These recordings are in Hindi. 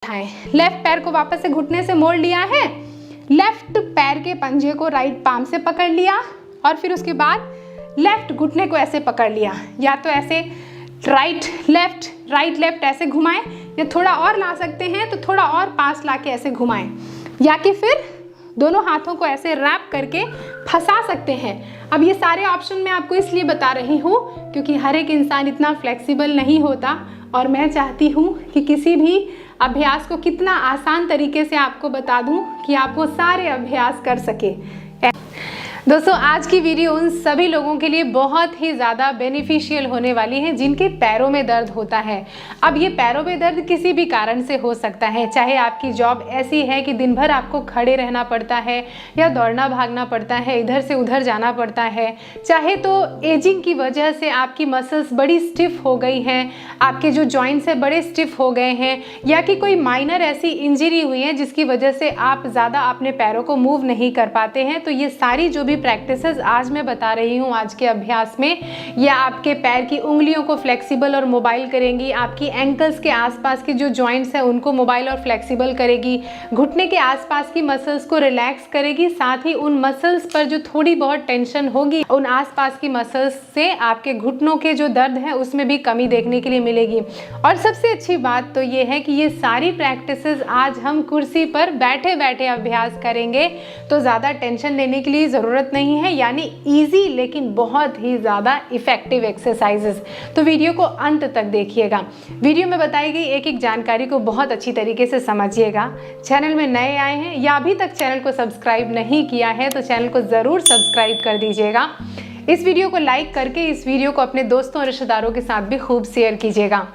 उठाएं। लेफ्ट पैर को वापस से घुटने से मोड़ लिया है, लेफ्ट पैर के पंजे को राइट पाम से पकड़ लिया और फिर उसके बाद लेफ्ट घुटने को ऐसे पकड़ लिया। या तो ऐसे राइट लेफ्ट ऐसे घुमाएं, या थोड़ा और ला सकते हैं तो थोड़ा और पास लाके ऐसे घुमाएं, या कि फिर दोनों हाथों को ऐसे रैप करके फंसा सकते हैं। अब ये सारे ऑप्शन मैं आपको इसलिए बता रही हूँ क्योंकि हर एक इंसान इतना फ्लेक्सिबल नहीं होता और मैं चाहती हूँ कि किसी भी अभ्यास को कितना आसान तरीके से आपको बता दूँ कि आप वो सारे अभ्यास कर सके। दोस्तों, आज की वीडियो उन सभी लोगों के लिए बहुत ही ज़्यादा बेनिफिशियल होने वाली है जिनके पैरों में दर्द होता है। अब ये पैरों में दर्द किसी भी कारण से हो सकता है, चाहे आपकी जॉब ऐसी है कि दिन भर आपको खड़े रहना पड़ता है या दौड़ना भागना पड़ता है, इधर से उधर जाना पड़ता है, चाहे तो एजिंग की वजह से आपकी मसल्स बड़ी स्टिफ हो गई हैं, आपके जो जॉइंट्स हैं बड़े स्टिफ हो गए हैं, या कि कोई माइनर ऐसी इंजरी हुई है जिसकी वजह से आप ज़्यादा अपने पैरों को मूव नहीं कर पाते हैं। तो ये सारी जो भी प्रैक्टिसेस आज मैं बता रही हूँ आज के अभ्यास में, यह आपके पैर की उंगलियों को फ्लेक्सिबल और मोबाइल करेंगी, आपकी एंकल्स के आसपास के जो जॉइंट्स हैं उनको मोबाइल और फ्लेक्सिबल करेगी, घुटने के आसपास की मसल्स को रिलैक्स करेगी, साथ ही उन मसल्स पर जो थोड़ी बहुत टेंशन होगी उन आसपास की मसल्स से आपके घुटनों के जो दर्द है उसमें भी कमी देखने के लिए मिलेगी। और सबसे अच्छी बात तो ये है कि ये सारी प्रैक्टिसेस आज हम कुर्सी पर बैठे बैठे अभ्यास करेंगे, तो ज़्यादा टेंशन लेने के लिए ज़रूरत नहीं है, यानी इजी लेकिन बहुत ही ज़्यादा इफेक्टिव एक्सरसाइजेस। तो वीडियो को अंत तक देखिएगा। वीडियो में बताई गई एक एक जानकारी को बहुत अच्छी तरीके से समझिएगा। चैनल में नए आए हैं या अभी तक चैनल को सब्सक्राइब नहीं किया है तो चैनल को ज़रूर सब्सक्राइब कर दीजिएगा। इस वीडियो को लाइक करके इस वीडियो को अपने दोस्तों और रिश्तेदारों के साथ भी खूब शेयर कीजिएगा।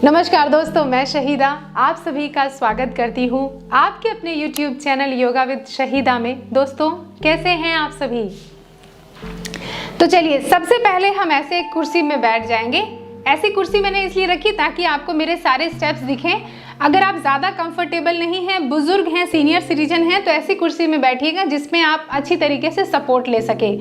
नमस्कार दोस्तों, मैं शहीदा आप सभी का स्वागत करती हूँ आपके अपने YouTube channel yoga with Shahida में। दोस्तों, कैसे हैं आप सभी? तो चलिए, सबसे पहले हम ऐसे एक कुर्सी में बैठ जाएंगे। ऐसी कुर्सी मैंने इसलिए रखी ताकि आपको मेरे सारे स्टेप्स दिखें। अगर आप ज़्यादा कंफर्टेबल नहीं हैं, बुजुर्ग हैं, सीनियर सिटीजन हैं, तो ऐसी कुर्सी में बैठिएगा जिसमें आप अच्छी तरीके से सपोर्ट ले सके।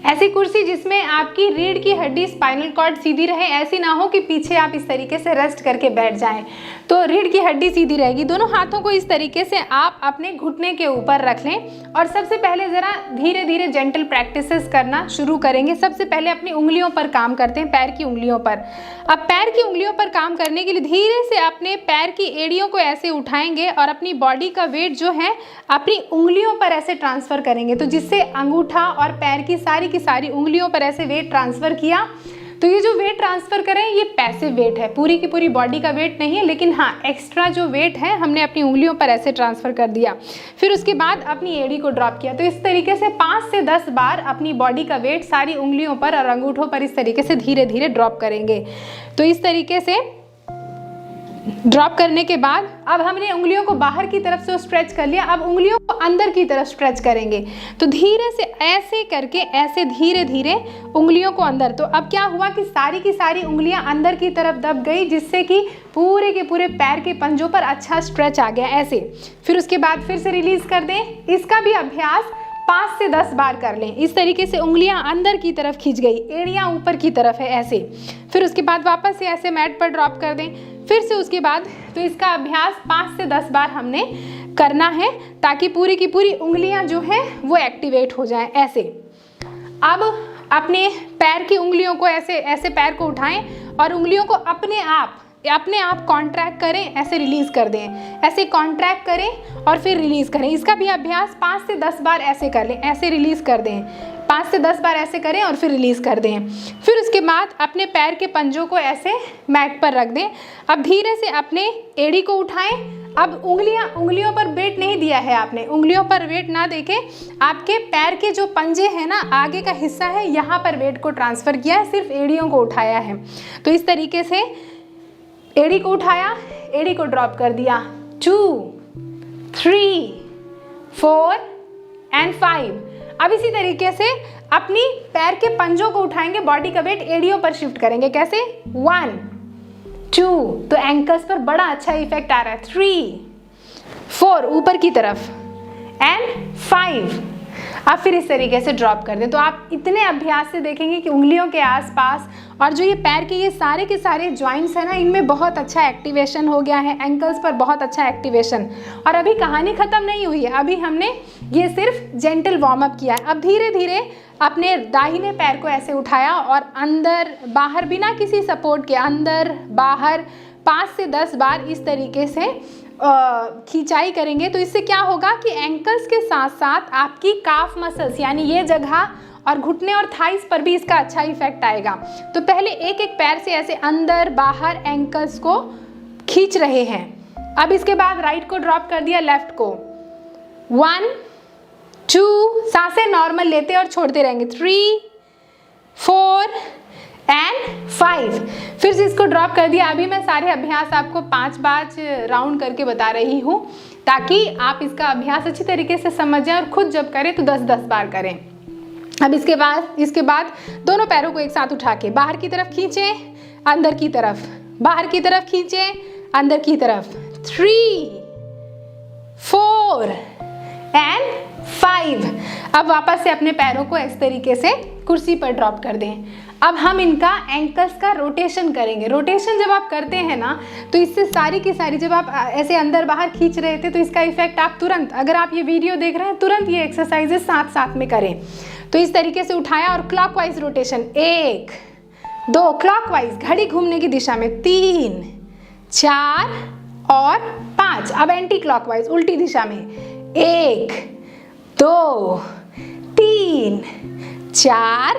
ऐसी कुर्सी जिसमें आपकी रीढ़ की हड्डी, स्पाइनल कॉर्ड सीधी रहे, ऐसी ना हो कि पीछे आप इस तरीके से रेस्ट करके बैठ जाएं, तो रीढ़ की हड्डी सीधी रहेगी। दोनों हाथों को इस तरीके से आप अपने घुटने के ऊपर रख लें और सबसे पहले ज़रा धीरे धीरे जेंटल प्रैक्टिसेस करना शुरू करेंगे। सबसे पहले अपनी उंगलियों पर काम करते हैं, पैर की उंगलियों पर। अब पैर की उंगलियों पर काम करने के लिए धीरे से अपने पैर की एड़ियों को ऐसे उठाएंगे और अपनी बॉडी का वेट जो है अपनी उंगलियों पर ऐसे ट्रांसफ़र करेंगे, तो जिससे अंगूठा और पैर की सारी उंगलियों पर ऐसे वेट ट्रांसफ़र किया। तो ये जो वेट ट्रांसफ़र करें ये पैसिव वेट है, पूरी की पूरी बॉडी का वेट नहीं है, लेकिन हाँ एक्स्ट्रा जो वेट है हमने अपनी उंगलियों पर ऐसे ट्रांसफ़र कर दिया। फिर उसके बाद अपनी एड़ी को ड्रॉप किया। तो इस तरीके से 5 से 10 बार अपनी बॉडी का वेट सारी उंगलियों पर और अंगूठों पर इस तरीके से धीरे धीरे ड्रॉप करेंगे। तो इस तरीके से ड्रॉप करने के बाद अब हमने उंगलियों को बाहर की तरफ से स्ट्रेच कर लिया। अब उंगलियों को अंदर की तरफ स्ट्रेच करेंगे, तो धीरे से ऐसे करके ऐसे धीरे धीरे उंगलियों को अंदर। तो अब क्या हुआ कि सारी की सारी उंगलियां अंदर की तरफ दब गई, जिससे कि पूरे के पूरे पैर के पंजों पर अच्छा स्ट्रेच आ गया ऐसे। फिर उसके बाद फिर से रिलीज कर दें। इसका भी अभ्यास 5 से 10 बार कर लें। इस तरीके से उंगलियां अंदर की तरफ खींच गई, एड़ियां ऊपर की तरफ है ऐसे। फिर उसके बाद वापस से ऐसे मैट पर ड्रॉप कर दें। फिर से उसके बाद तो इसका अभ्यास 5 से 10 बार हमने करना है ताकि पूरी की पूरी उंगलियां जो हैं वो एक्टिवेट हो जाएं ऐसे। अब अपने पैर की उंगलियों को ऐसे ऐसे पैर को उठाएं और उंगलियों को अपने आप कॉन्ट्रैक्ट करें, ऐसे रिलीज कर दें। ऐसे कॉन्ट्रैक्ट करें और फिर रिलीज करें। इसका भी अभ्यास 5 से 10 बार ऐसे कर लें, ऐसे रिलीज कर दें। 5 से 10 बार ऐसे करें और फिर रिलीज कर दें। फिर उसके बाद अपने पैर के पंजों को ऐसे मैट पर रख दें। अब धीरे से अपने एड़ी को उठाएं। अब उंगलियों पर वेट नहीं दिया है आपने, उंगलियों पर वेट ना देके आपके पैर के जो पंजे हैं ना, आगे का हिस्सा है, यहाँ पर वेट को ट्रांसफ़र किया है, सिर्फ एड़ियों को उठाया है। तो इस तरीके से एड़ी को उठाया, एड़ी को ड्रॉप कर दिया। 2, 3, 4 एंड 5। अब इसी तरीके से अपनी पैर के पंजों को उठाएंगे, बॉडी का वेट एड़ियों पर शिफ्ट करेंगे। कैसे? 1, 2, तो एंकल्स पर बड़ा अच्छा इफेक्ट आ रहा है। 3, 4 ऊपर की तरफ एंड 5। अब फिर इस तरीके से ड्रॉप कर दें। तो आप इतने अभ्यास से देखेंगे कि उंगलियों के आसपास और जो ये पैर के सारे के सारे जॉइंट्स हैं ना, इनमें बहुत अच्छा एक्टिवेशन हो गया है, एंकल्स पर बहुत अच्छा एक्टिवेशन। और अभी कहानी ख़त्म नहीं हुई है, अभी हमने ये सिर्फ जेंटल वार्म अप किया है। अब धीरे धीरे अपने दाहिने पैर को ऐसे उठाया और अंदर बाहर बिना किसी सपोर्ट के अंदर बाहर 5 से 10 बार इस तरीके से खिंचाई करेंगे। तो इससे क्या होगा कि एंकल्स के साथ साथ आपकी काफ मसल्स यानी ये जगह और घुटने और थाइस पर भी इसका अच्छा इफेक्ट आएगा। तो पहले एक एक पैर से ऐसे अंदर बाहर एंकल्स को खींच रहे हैं। अब इसके बाद राइट को ड्रॉप कर दिया, लेफ्ट को 1 2 सांसें नॉर्मल लेते और छोड़ते रहेंगे, 3 4 एंड 5, फिर से इसको ड्रॉप कर दिया। अभी मैं सारे अभ्यास आपको 5 राउंड करके बता रही हूँ ताकि आप इसका अभ्यास अच्छी तरीके से समझ जाएं और खुद जब करें तो 10-10 बार करें। अब इसके बाद दोनों पैरों को एक साथ उठा के बाहर की तरफ खींचें, अंदर की तरफ, बाहर की तरफ खींचें, अंदर की तरफ, 3 4 एंड 5। अब वापस से अपने पैरों को इस तरीके से कुर्सी पर ड्रॉप कर दें। अब हम इनका एंकल्स का रोटेशन करेंगे। रोटेशन जब आप करते हैं ना तो इससे सारी की सारी, जब आप ऐसे अंदर बाहर खींच रहे थे तो इसका इफेक्ट आप तुरंत, अगर आप ये वीडियो देख रहे हैं, तुरंत ये एक्सरसाइजेस साथ साथ में करें। तो इस तरीके से उठाया और क्लॉकवाइज रोटेशन, 1 2 क्लॉकवाइज घड़ी घूमने की दिशा में, 3 4 और 5। अब एंटी क्लॉकवाइज उल्टी दिशा में, 1 2 3 4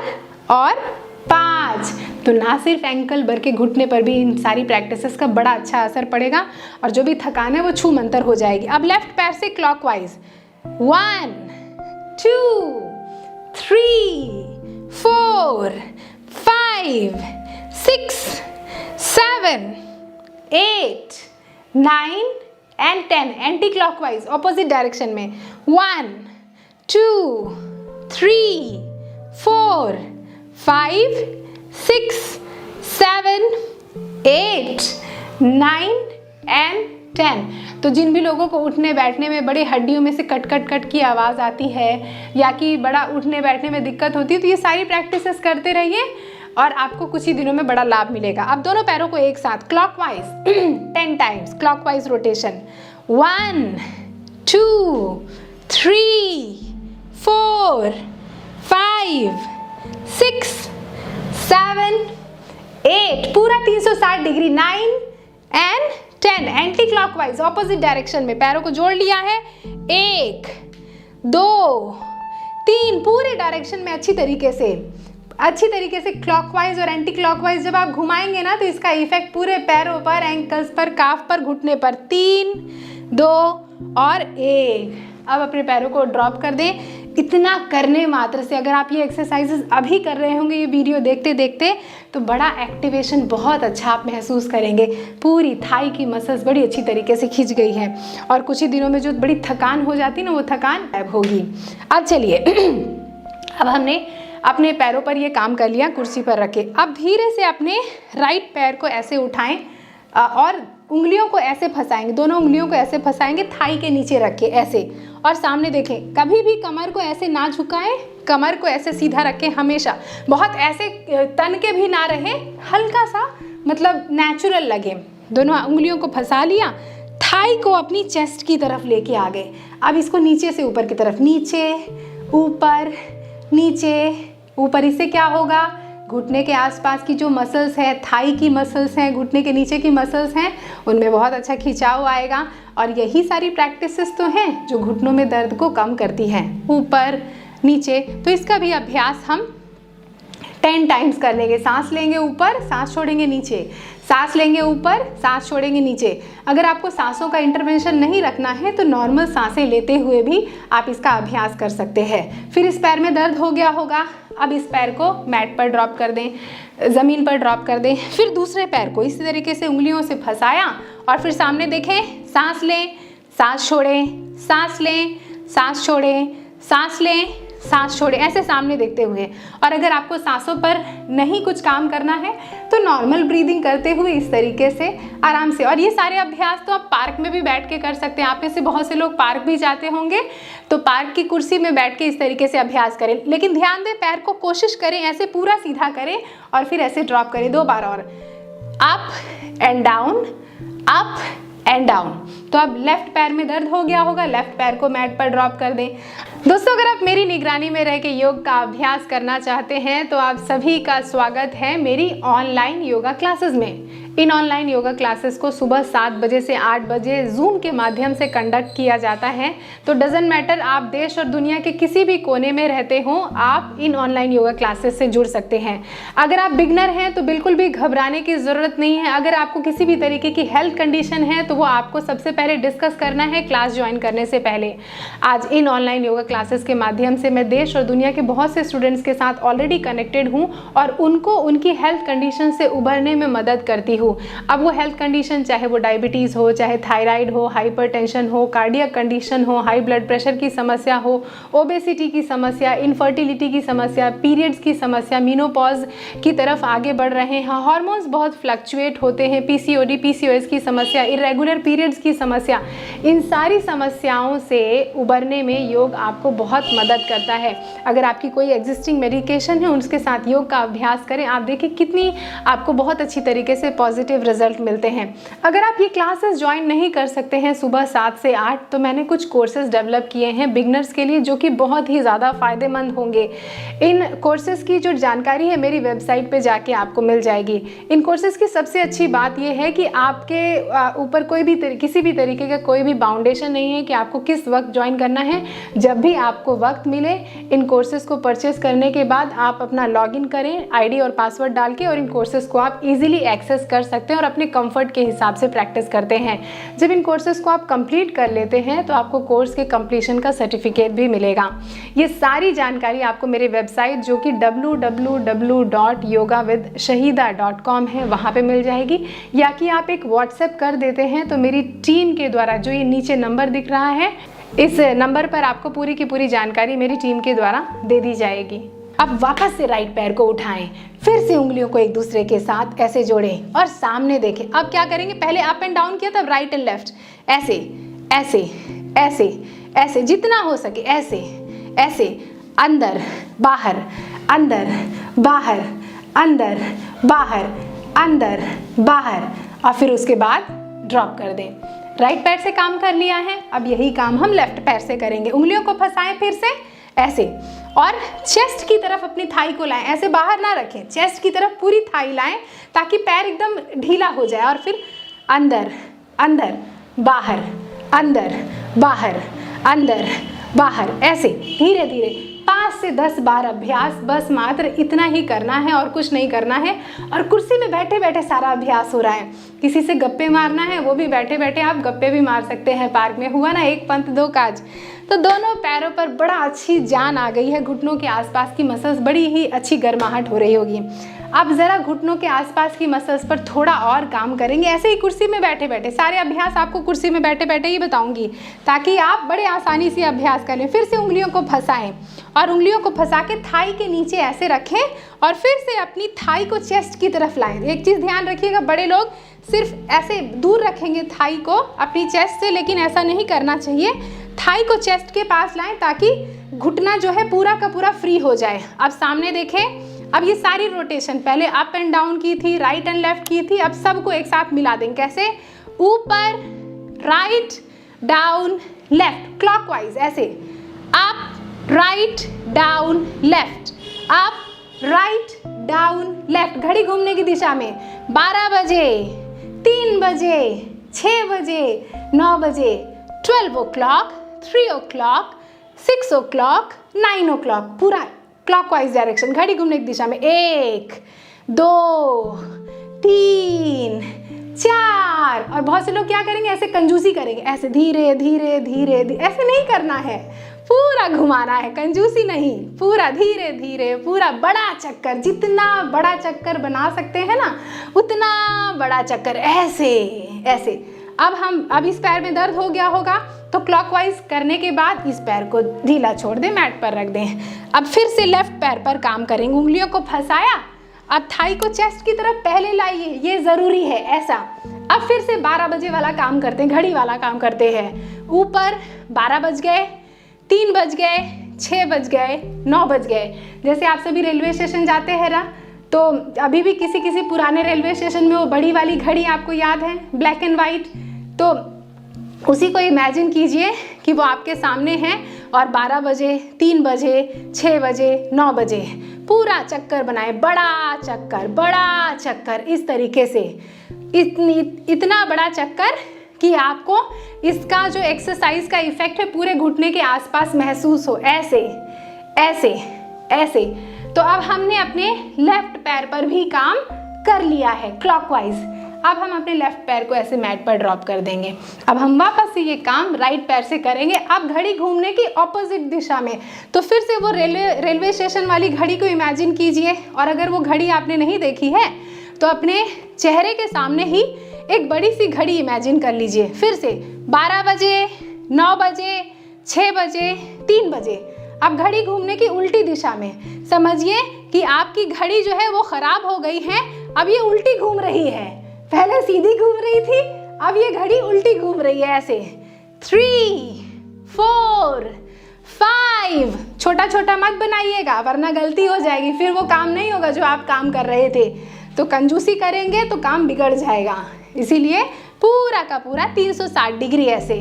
और 5। तो ना सिर्फ एंकल बल्कि घुटने पर भी इन सारी प्रैक्टिसेस का बड़ा अच्छा असर पड़ेगा और जो भी थकान है वो छू मंतर हो जाएगी। अब लेफ्ट पैर से clockwise, 1 2 3 4 5 6 7 8 9 and 10। Anti clockwise opposite direction में, 1 2 3 4 5 6 7 8 9 एंड 10। तो जिन भी लोगों को उठने बैठने में बड़े हड्डियों में से कट कट कट की आवाज़ आती है या कि बड़ा उठने बैठने में दिक्कत होती है, तो ये सारी प्रैक्टिसेस करते रहिए और आपको कुछ ही दिनों में बड़ा लाभ मिलेगा। अब दोनों पैरों को एक साथ क्लॉकवाइज 10 टाइम्स क्लॉकवाइज रोटेशन, 1 2 3 4 5 6 7 8, पूरा 360 degree, 9 and 10। Anti clockwise opposite direction में पैरों को जोड़ लिया है, 1 2 3, पूरे डायरेक्शन में अच्छी तरीके से क्लॉकवाइज और एंटी क्लॉकवाइज जब आप घुमाएंगे ना तो इसका इफेक्ट पूरे पैरों पर, एंकल्स पर, काफ पर, घुटने पर, 3 2 और 1। अब अपने पैरों को ड्रॉप कर दें। इतना करने मात्र से अगर आप ये एक्सरसाइजेस अभी कर रहे होंगे ये वीडियो देखते देखते, तो बड़ा एक्टिवेशन बहुत अच्छा आप महसूस करेंगे। पूरी थाई की मसल्स बड़ी अच्छी तरीके से खिंच गई है और कुछ ही दिनों में जो बड़ी थकान हो जाती है ना, वो थकान गायब होगी। अब चलिए अब हमने अपने पैरों पर ये काम कर लिया, कुर्सी पर रखे। अब धीरे से अपने राइट पैर को ऐसे उठाएं और उंगलियों को ऐसे फंसाएंगे, दोनों उंगलियों को ऐसे फंसाएंगे, थाई के नीचे रखें ऐसे और सामने देखें। कभी भी कमर को ऐसे ना झुकाएं, कमर को ऐसे सीधा रखें हमेशा। बहुत ऐसे तन के भी ना रहे, हल्का सा मतलब नेचुरल लगे। दोनों उंगलियों को फंसा लिया, थाई को अपनी चेस्ट की तरफ लेके आ गए। अब इसको नीचे से ऊपर की तरफ, नीचे ऊपर नीचे ऊपर। इससे क्या होगा, घुटने के आसपास की जो मसल्स है, थाई की मसल्स हैं, घुटने के नीचे की मसल्स हैं, उनमें बहुत अच्छा खिंचाव आएगा। और यही सारी प्रैक्टिसेस तो हैं जो घुटनों में दर्द को कम करती हैं, ऊपर नीचे। तो इसका भी अभ्यास हम 10 टाइम्स कर लेंगे। सांस लेंगे ऊपर, सांस छोड़ेंगे नीचे, सांस लेंगे ऊपर, सांस छोड़ेंगे नीचे। अगर आपको सांसों का इंटरवेंशन नहीं रखना है तो नॉर्मल सांसें लेते हुए भी आप इसका अभ्यास कर सकते हैं। फिर इस पैर में दर्द हो गया होगा, अब इस पैर को मैट पर ड्रॉप कर दें, ज़मीन पर ड्रॉप कर दें। फिर दूसरे पैर को इसी तरीके से उंगलियों से फंसाया और फिर सामने देखें, सांस लें, सांस छोड़ें, सांस लें, सांस छोड़ें, सांस लें, सांस छोड़े ऐसे सामने देखते हुए। और अगर आपको सांसों पर नहीं कुछ काम करना है तो नॉर्मल ब्रीदिंग करते हुए इस तरीके से आराम से। और ये सारे अभ्यास तो आप पार्क में भी बैठ के कर सकते हैं। आप में से बहुत से लोग पार्क भी जाते होंगे, तो पार्क की कुर्सी में बैठ के इस तरीके से अभ्यास करें। लेकिन ध्यान दें, पैर को कोशिश करें ऐसे पूरा सीधा करें और फिर ऐसे ड्रॉप करें 2 बार और। Up and down, up and down. तो अब लेफ्ट पैर में दर्द हो गया होगा, लेफ्ट पैर को मैट पर ड्रॉप कर दें। दोस्तों, अगर आप मेरी निगरानी में रह के योग का अभ्यास करना चाहते हैं तो आप सभी का स्वागत है मेरी ऑनलाइन योगा क्लासेस में। इन ऑनलाइन योगा क्लासेस को सुबह 7 बजे से 8 बजे जूम के माध्यम से कंडक्ट किया जाता है। तो डजेंट मैटर आप देश और दुनिया के किसी भी कोने में रहते हो, आप इन ऑनलाइन योगा क्लासेस से जुड़ सकते हैं। अगर आप बिगनर हैं तो बिल्कुल भी घबराने की ज़रूरत नहीं है। अगर आपको किसी भी तरीके की हेल्थ कंडीशन है तो वो आपको सबसे पहले डिस्कस करना है क्लास ज्वाइन करने से पहले। आज इन ऑनलाइन योगा क्लासेस के माध्यम से मैं देश और दुनिया के बहुत से स्टूडेंट्स के साथ ऑलरेडी कनेक्टेड हूँ और उनको उनकी हेल्थ कंडीशन से उभरने में मदद करती हूँ। अब वो हेल्थ कंडीशन चाहे वो डायबिटीज़ हो, चाहे थायराइड हो, हाइपरटेंशन हो, कार्डियक कंडीशन हो, हाई ब्लड प्रेशर की समस्या हो, ओबेसिटी की समस्या, इनफर्टिलिटी की समस्या, पीरियड्स की समस्या, मीनोपॉज की तरफ आगे बढ़ रहे हैं, हार्मोन्स बहुत फ्लक्चुएट होते हैं, पीसीओडी पीसीओएस की समस्या, इरेगुलर पीरियड्स की समस्या, इन सारी समस्याओं से उबरने में योग आपको बहुत मदद करता है। अगर आपकी कोई एग्जिस्टिंग मेडिकेशन है उसके साथ योग का अभ्यास करें, आप देखिए कितनी आपको बहुत अच्छी तरीके से पॉजिटिव रिजल्ट मिलते हैं। अगर आप ये क्लासेस ज्वाइन नहीं कर सकते हैं सुबह 7 से 8, तो मैंने कुछ कोर्सेज डेवलप किए हैं बिगनर्स के लिए जो कि बहुत ही ज़्यादा फ़ायदेमंद होंगे। इन कोर्सेज़ की जो जानकारी है मेरी वेबसाइट पे जाके आपको मिल जाएगी। इन कोर्सेज़ की सबसे अच्छी बात यह है कि आपके ऊपर कोई भी किसी भी तरीके का कोई भी बाउंडेशन नहीं है कि आपको किस वक्त ज्वाइन करना है। जब भी आपको वक्त मिले इन कोर्सेज़ को परचेस करने के बाद आप अपना लॉगिन करें आईडी और पासवर्ड डाल के, और इन कोर्सेज़ को आप इजीली एक्सेस कर सकते हैं और अपने कंफर्ट के हिसाब से प्रैक्टिस करते हैं। जब इन कोर्सेज़ को आप कंप्लीट कर लेते हैं तो आपको कोर्स के कंप्लीशन का सर्टिफिकेट भी मिलेगा। ये सारी जानकारी आपको मेरे वेबसाइट जो कि www.yogawithshahida.com है वहाँ पे मिल जाएगी, या कि आप एक व्हाट्सएप कर देते हैं तो मेरी टीम के द्वारा, जो ये नीचे नंबर दिख रहा है इस नंबर पर आपको पूरी की पूरी जानकारी मेरी टीम के द्वारा दे दी जाएगी। अब वापस से राइट पैर को उठाएं, फिर से उंगलियों को एक दूसरे के साथ ऐसे जोड़ें और सामने देखें। अब क्या करेंगे, पहले अप एंड डाउन किया, तब राइट एंड लेफ्ट, ऐसे ऐसे ऐसे ऐसे, जितना हो सके ऐसे ऐसे, अंदर बाहर, अंदर बाहर, अंदर बाहर, अंदर बाहर, और फिर उसके बाद ड्रॉप कर दें। राइट पैर से काम कर लिया है, अब यही काम हम लेफ्ट पैर से करेंगे। उंगलियों को फंसाएं फिर से ऐसे, और चेस्ट की तरफ अपनी थाई को लाएं, ऐसे बाहर ना रखें, चेस्ट की तरफ पूरी थाई लाएं ताकि पैर एकदम ढीला हो जाए। और फिर अंदर अंदर बाहर, अंदर बाहर, अंदर बाहर, ऐसे धीरे धीरे 5 से 10 बार अभ्यास, बस मात्र इतना ही करना है और कुछ नहीं करना है। और कुर्सी में बैठे बैठे सारा अभ्यास हो रहा है। किसी से गप्पे मारना है वो भी बैठे बैठे आप गप्पे भी मार सकते हैं। पार्क में हुआ ना, एक पंथ दो काज। तो दोनों पैरों पर बड़ा अच्छी जान आ गई है, घुटनों के आसपास की मसल्स बड़ी ही अच्छी गर्माहट हो रही होगी। अब ज़रा घुटनों के आसपास की मसल्स पर थोड़ा और काम करेंगे, ऐसे ही कुर्सी में बैठे बैठे। सारे अभ्यास आपको कुर्सी में बैठे बैठे ही बताऊंगी ताकि आप बड़े आसानी से अभ्यास करें। फिर से उंगलियों को फंसाएं और उंगलियों को फंसा के थाई के नीचे ऐसे रखें और फिर से अपनी थाई को चेस्ट की तरफ लाएं। एक चीज़ ध्यान रखिएगा, बड़े लोग सिर्फ ऐसे दूर रखेंगे थाई को अपनी चेस्ट से, लेकिन ऐसा नहीं करना चाहिए। थाई को चेस्ट के पास लाएं ताकि घुटना जो है पूरा का पूरा फ्री हो जाए। अब सामने देखें, अब ये सारी रोटेशन पहले अप एंड डाउन की थी, राइट एंड लेफ्ट की थी, अब सबको एक साथ मिला देंगे। कैसे? ऊपर राइट डाउन लेफ्ट, क्लॉकवाइज ऐसे, up write down left, up write down left, घड़ी घूमने की दिशा में। 12 बजे, 3 बजे, 6 बजे, 9 बजे, 12 o'clock, 3 o'clock, 6 o'clock, 9 o'clock, पूरा क्लॉकवाइज डायरेक्शन, घड़ी घूमने की दिशा में। 1 2 3 4। और बहुत से लोग क्या करेंगे, ऐसे कंजूसी करेंगे, ऐसे धीरे धीरे धीरे धीरे, ऐसे नहीं करना है, पूरा घुमाना है, कंजूसी नहीं, पूरा धीरे धीरे, पूरा बड़ा चक्कर, जितना बड़ा चक्कर बना सकते हैं ना उतना बड़ा चक्कर, ऐसे ऐसे। अब इस पैर में दर्द हो गया होगा तो क्लॉकवाइज करने के बाद इस पैर को ढीला छोड़ दें, मैट पर रख दें। अब फिर से लेफ्ट पैर पर काम करेंगे, उंगलियों को फंसाया, अब थाई को चेस्ट की तरफ पहले लाइए, ये ज़रूरी है ऐसा। अब फिर से 12 बजे वाला काम करते हैं, घड़ी वाला काम करते हैं। ऊपर 12 बज गए, 3 बज गए, 6 बज गए, 9 बज गए। जैसे आप सभी रेलवे स्टेशन जाते हैं ना, तो अभी भी किसी किसी पुराने रेलवे स्टेशन में वो बड़ी वाली घड़ी आपको याद है, ब्लैक एंड वाइट, तो उसी को इमेजिन कीजिए कि वो आपके सामने है और 12 बजे, 3 बजे, 6 बजे, 9 बजे पूरा चक्कर बनाए, बड़ा चक्कर इस तरीके से, इतना बड़ा चक्कर कि आपको इसका जो एक्सरसाइज का इफेक्ट है पूरे घुटने के आसपास महसूस हो, ऐसे ऐसे ऐसे। तो अब हमने अपने लेफ्ट पैर पर भी काम कर लिया है क्लॉकवाइज। अब हम अपने लेफ्ट पैर को ऐसे मैट पर ड्रॉप कर देंगे। अब हम वापस से ये काम राइट पैर से करेंगे, अब घड़ी घूमने की ऑपोजिट दिशा में। तो फिर से वो रेलवे स्टेशन वाली घड़ी को इमेजिन कीजिए, और अगर वो घड़ी आपने नहीं देखी है तो अपने चेहरे के सामने ही एक बड़ी सी घड़ी इमेजिन कर लीजिए। फिर से 12 बजे, 9 बजे, 6 बजे, 3 बजे। अब घड़ी घूमने की उल्टी दिशा में समझिए कि आपकी घड़ी जो है वो खराब हो गई है, अब ये उल्टी घूम रही है। पहले सीधी घूम रही थी, अब ये घड़ी उल्टी घूम रही है ऐसे। 3, 4, 5। छोटा छोटा मत बनाइएगा वरना गलती हो जाएगी, फिर वो काम नहीं होगा जो आप काम कर रहे थे। तो कंजूसी करेंगे तो काम बिगड़ जाएगा, इसीलिए पूरा का पूरा 360 डिग्री ऐसे।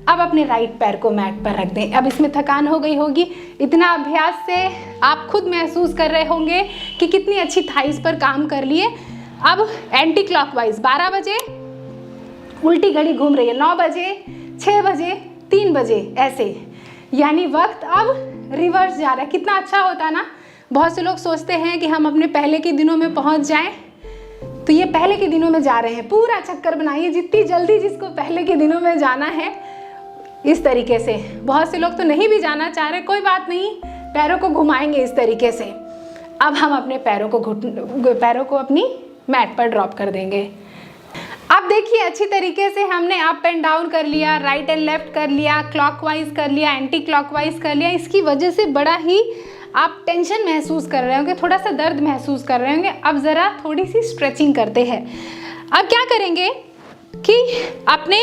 अब अपने राइट पैर को मैट पर रख दें। अब इसमें थकान हो गई होगी, इतना अभ्यास से आप खुद महसूस कर रहे होंगे कि कितनी अच्छी थाइस पर काम कर लिए। अब एंटी क्लॉकवाइज 12 बजे उल्टी घड़ी घूम रही है, 9 बजे, 6 बजे, 3 बजे ऐसे, यानी वक्त अब रिवर्स जा रहा है। कितना अच्छा होता ना। बहुत से लोग सोचते हैं कि हम अपने पहले के दिनों में पहुंच जाएं, तो ये पहले के दिनों में जा रहे हैं। पूरा चक्कर बनाइए जितनी जल्दी जिसको पहले के दिनों में जाना है, इस तरीके से। बहुत से लोग तो नहीं भी जाना चाह रहे, कोई बात नहीं, पैरों को घुमाएंगे इस तरीके से। अब हम अपने पैरों को अपनी मैट पर ड्रॉप कर देंगे। अब देखिए अच्छी तरीके से हमने अप एंड डाउन कर लिया, राइट एंड लेफ्ट कर लिया, क्लॉकवाइज कर लिया, एंटी क्लॉकवाइज कर लिया। इसकी वजह से बड़ा ही आप टेंशन महसूस कर रहे होंगे, थोड़ा सा दर्द महसूस कर रहे होंगे। अब ज़रा थोड़ी सी स्ट्रेचिंग करते हैं। अब क्या करेंगे कि अपने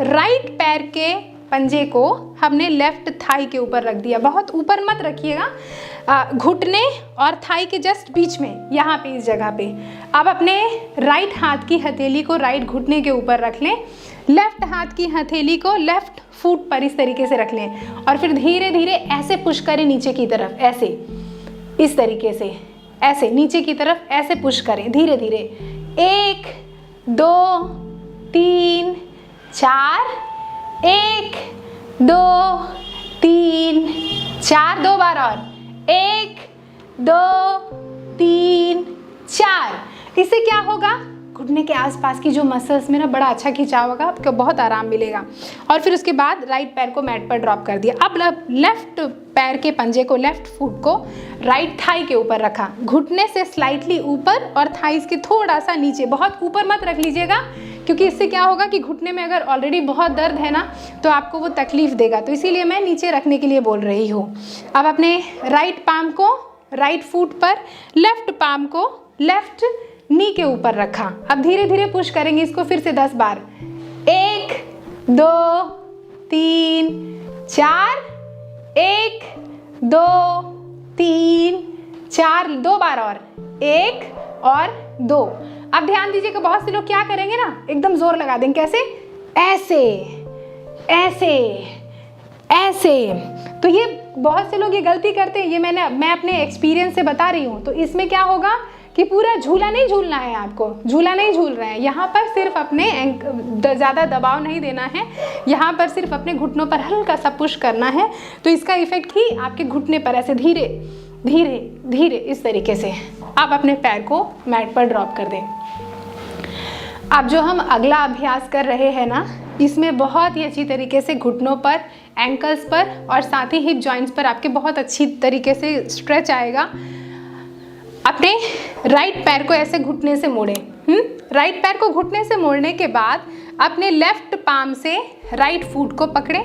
राइट पैर के पंजे को हमने लेफ्ट थाई के ऊपर रख दिया। बहुत ऊपर मत रखिएगा, घुटने और थाई के जस्ट बीच में, यहाँ पे इस जगह पे। अब अपने राइट हाथ की हथेली को राइट घुटने के ऊपर रख लें, लेफ्ट हाथ की हथेली को लेफ्ट फुट पर इस तरीके से रख लें, और फिर धीरे धीरे ऐसे पुश करें नीचे की तरफ, ऐसे इस तरीके से, ऐसे नीचे की तरफ ऐसे पुश करें धीरे धीरे। 1, 2, 3, 4, 1, 2, 3, 4, 2 बार और 1, 2, 3, 4। इससे क्या होगा, घुटने के आसपास की जो मसल्स में ना बड़ा अच्छा खिंचाव होगा, आपको बहुत आराम मिलेगा। और फिर उसके बाद राइट पैर को मैट पर ड्रॉप कर दिया। अब लेफ्ट पैर के पंजे को, लेफ्ट फुट को राइट थाई के ऊपर रखा, घुटने से स्लाइटली ऊपर और थाइस के थोड़ा सा नीचे। बहुत ऊपर मत रख लीजिएगा, क्योंकि इससे क्या होगा कि घुटने में अगर ऑलरेडी बहुत दर्द है ना तो आपको वो तकलीफ देगा, तो इसीलिए मैं नीचे रखने के लिए बोल रही हूँ। अब अपने राइट पाम को राइट फुट पर, लेफ्ट पाम को लेफ्ट नी के ऊपर रखा। अब धीरे धीरे पुश करेंगे इसको फिर से 10 बार। 1, 2, 3, 4, 1, 2, 3, 4, 2 बार और 1 और 2। अब ध्यान दीजिएगा, बहुत से लोग क्या करेंगे ना, एकदम जोर लगा देंगे, कैसे, ऐसे ऐसे ऐसे। तो ये बहुत से लोग ये गलती करते हैं, ये मैं अपने एक्सपीरियंस से बता रही हूँ। तो इसमें क्या होगा कि पूरा झूला नहीं झूलना है, आपको झूला नहीं झूल रहे हैं। यहाँ पर सिर्फ अपने ज़्यादा दबाव नहीं देना है, यहाँ पर सिर्फ अपने घुटनों पर हल्का सा पुश करना है। तो इसका इफेक्ट ही आपके घुटने पर ऐसे धीरे धीरे धीरे इस तरीके से आप अपने पैर को मैट पर ड्रॉप कर दें। अब जो हम अगला अभ्यास कर रहे हैं ना, इसमें बहुत ही अच्छी तरीके से घुटनों पर, एंकल्स पर और साथ ही हिप जॉइंट्स पर आपके बहुत अच्छी तरीके से स्ट्रेच आएगा। अपने राइट पैर को ऐसे घुटने से मोड़ें। राइट पैर को घुटने से मोड़ने के बाद अपने लेफ्ट पाम से राइट फुट को पकड़ें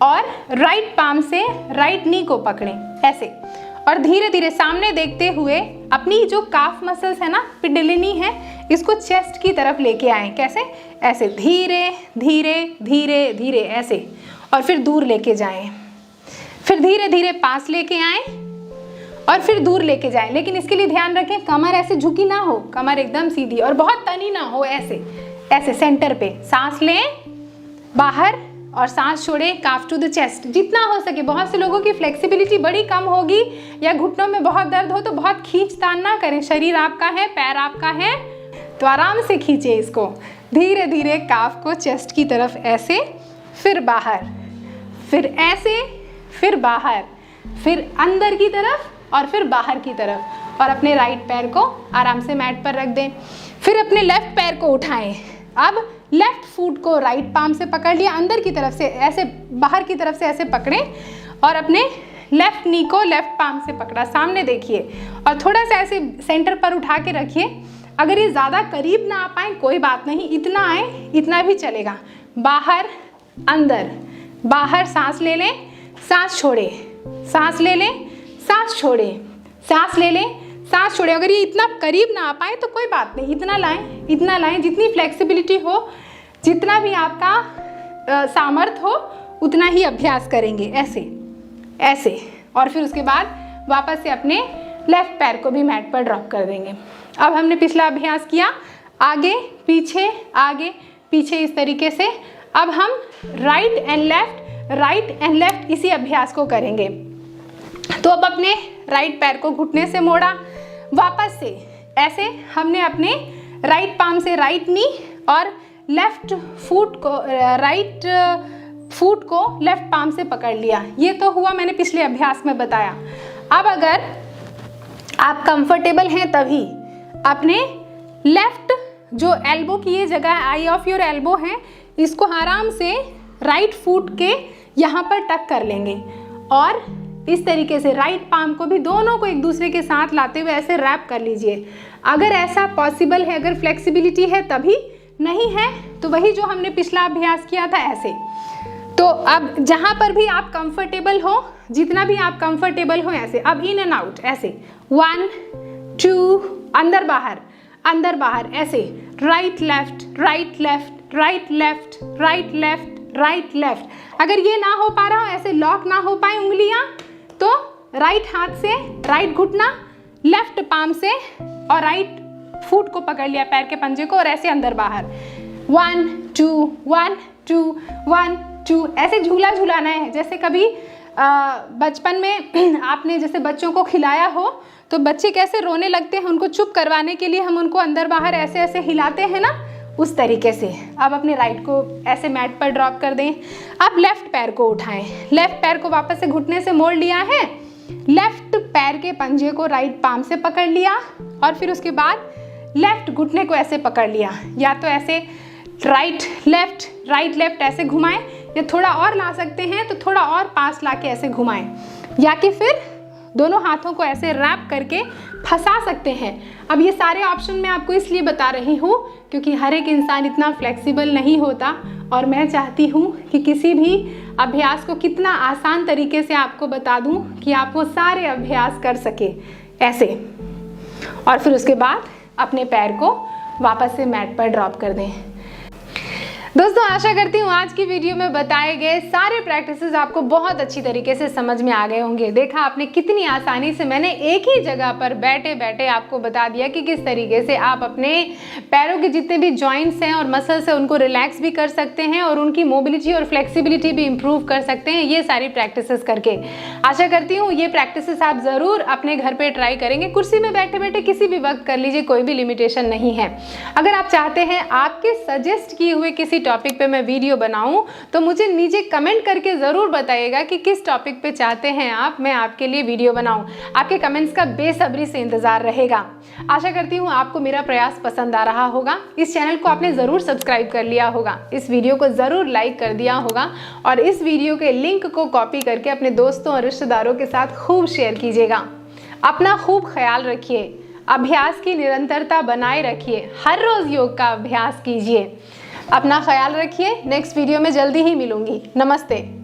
और राइट पाम से राइट नी को पकड़ें ऐसे, और धीरे धीरे सामने देखते हुए अपनी जो काफ मसल्स है ना, पिडलिनी है, इसको चेस्ट की तरफ लेके आए। कैसे? ऐसे धीरे धीरे धीरे धीरे ऐसे, और फिर दूर लेके जाएं। फिर धीरे धीरे पास लेके आए और फिर दूर लेके जाएं। लेकिन इसके लिए ध्यान रखें कमर ऐसे झुकी ना हो, कमर एकदम सीधी और बहुत तनी ना हो। ऐसे ऐसे सेंटर पे सांस लें बाहर और सांस छोड़ें काफ टू द चेस्ट, जितना हो सके। बहुत से लोगों की फ्लेक्सिबिलिटी बड़ी कम होगी या घुटनों में बहुत दर्द हो तो बहुत खींचतान ना करें। शरीर आपका है, पैर आपका है, तो आराम से खींचे इसको। धीरे धीरे काफ को चेस्ट की तरफ ऐसे, फिर बाहर, फिर ऐसे, फिर बाहर, फिर अंदर की तरफ और फिर बाहर की तरफ, और अपने राइट पैर को आराम से मैट पर रख दें। फिर अपने लेफ्ट पैर को उठाएं। अब लेफ्ट फुट को राइट पाम से पकड़ लिया, अंदर की तरफ से ऐसे, बाहर की तरफ से ऐसे पकड़ें, और अपने लेफ्ट नी को लेफ्ट पाम से पकड़ा, सामने देखिए, और थोड़ा सा ऐसे सेंटर पर उठा के रखिए। अगर ये ज़्यादा करीब ना आ पाए कोई बात नहीं, इतना आए इतना भी चलेगा। बाहर अंदर, बाहर सांस ले लें, सांस छोड़े, सांस ले लें, सांस छोड़े, सांस ले लें, सांस छोड़े। अगर ये इतना करीब ना आ पाए तो कोई बात नहीं, इतना लाएं, इतना लाएं, जितनी फ्लेक्सिबिलिटी हो, जितना भी आपका सामर्थ्य हो, उतना ही अभ्यास करेंगे। ऐसे ऐसे, और फिर उसके बाद वापस से अपने लेफ्ट पैर को भी मैट पर ड्रॉप कर देंगे। अब हमने पिछला अभ्यास किया, आगे पीछे आगे पीछे, इस तरीके से। अब हम राइट एंड लेफ्ट इसी अभ्यास को करेंगे। तो अब अपने राइट पैर को घुटने से मोड़ा, वापस से ऐसे हमने अपने राइट पाम से राइट नी और लेफ्ट फुट को, राइट फुट को लेफ्ट पाम से पकड़ लिया। ये तो हुआ, मैंने पिछले अभ्यास में बताया। अब अगर आप कंफर्टेबल हैं तभी अपने लेफ्ट जो एल्बो की ये जगह आई ऑफ योर एल्बो है, इसको आराम से राइट फुट के यहाँ पर टक कर लेंगे, और इस तरीके से राइट पाम को भी, दोनों को एक दूसरे के साथ लाते हुए ऐसे रैप कर लीजिए। अगर ऐसा पॉसिबल है, अगर फ्लेक्सिबिलिटी है तभी, नहीं है तो वही जो हमने पिछला अभ्यास किया था ऐसे। तो अब जहाँ पर भी आप कंफर्टेबल हो, जितना भी आप कंफर्टेबल हो, ऐसे। अब इन एंड आउट ऐसे, 1 2, अंदर बाहर, अंदर बाहर, ऐसे right left, right left, right left, right left, right left. अगर ये ना हो पा रहा हो, ऐसे लॉक ना हो पाए उंगलियां, तो राइट हाथ से राइट घुटना, लेफ्ट पाम से और राइट फुट को पकड़ लिया, पैर के पंजे को, और ऐसे अंदर बाहर 1 2 1 2 1 2, ऐसे झूला झूलाना है। जैसे कभी बचपन में आपने जैसे बच्चों को खिलाया हो तो बच्चे कैसे रोने लगते हैं, उनको चुप करवाने के लिए हम उनको अंदर बाहर ऐसे ऐसे हिलाते हैं ना, उस तरीके से। अब अपने राइट को ऐसे मैट पर ड्रॉप कर दें। अब लेफ्ट पैर को उठाएं, लेफ्ट पैर को वापस से घुटने से मोड़ लिया है, लेफ्ट पैर के पंजे को राइट पाम से पकड़ लिया, और फिर उसके बाद लेफ्ट घुटने को ऐसे पकड़ लिया। या तो ऐसे राइट लेफ्ट ऐसे घुमाएं, या थोड़ा और ला सकते हैं तो थोड़ा और पास लाके ऐसे घुमाएं, या कि फिर दोनों हाथों को ऐसे रैप करके फंसा सकते हैं। अब ये सारे ऑप्शन मैं आपको इसलिए बता रही हूँ क्योंकि हर एक इंसान इतना फ्लेक्सिबल नहीं होता, और मैं चाहती हूँ कि किसी भी अभ्यास को कितना आसान तरीके से आपको बता दूँ कि आप वो सारे अभ्यास कर सके ऐसे। और फिर उसके बाद अपने पैर को वापस से मैट पर ड्रॉप कर दें। दोस्तों, आशा करती हूँ आज की वीडियो में बताए गए सारे प्रैक्टिसेस आपको बहुत अच्छी तरीके से समझ में आ गए होंगे। देखा आपने कितनी आसानी से मैंने एक ही जगह पर बैठे बैठे आपको बता दिया कि किस तरीके से आप अपने पैरों के जितने भी जॉइंट्स हैं और मसल्स हैं उनको रिलैक्स भी कर सकते हैं और उनकी मोबिलिटी और फ्लेक्सिबिलिटी भी इम्प्रूव कर सकते हैं ये सारी प्रैक्टिसेस करके। आशा करती हूँ ये प्रैक्टिसेस आप ज़रूर अपने घर पर ट्राई करेंगे। कुर्सी में बैठे बैठे किसी भी वक्त कर लीजिए, कोई भी लिमिटेशन नहीं है। अगर आप चाहते हैं आपके सजेस्ट किए हुए किसी टॉपिक पे मैं वीडियो बनाऊं तो मुझे नीचे कमेंट करके ज़रूर बताइएगा कि किस टॉपिक पे चाहते हैं आप मैं आपके लिए वीडियो बनाऊं। आपके कमेंट्स का बेसब्री से इंतज़ार रहेगा। आशा करती हूँ आपको मेरा प्रयास पसंद आ रहा होगा। इस चैनल को आपने ज़रूर सब्सक्राइब कर लिया होगा, इस वीडियो को ज़रूर लाइक कर दिया होगा और इस वीडियो के लिंक को कॉपी करके अपने दोस्तों और रिश्तेदारों के साथ खूब शेयर कीजिएगा। अपना खूब ख्याल रखिए। अभ्यास की निरंतरता बनाए रखिए, हर रोज़ योग का अभ्यास कीजिए। अपना ख्याल रखिए। नेक्स्ट वीडियो में जल्दी ही मिलूंगी। नमस्ते।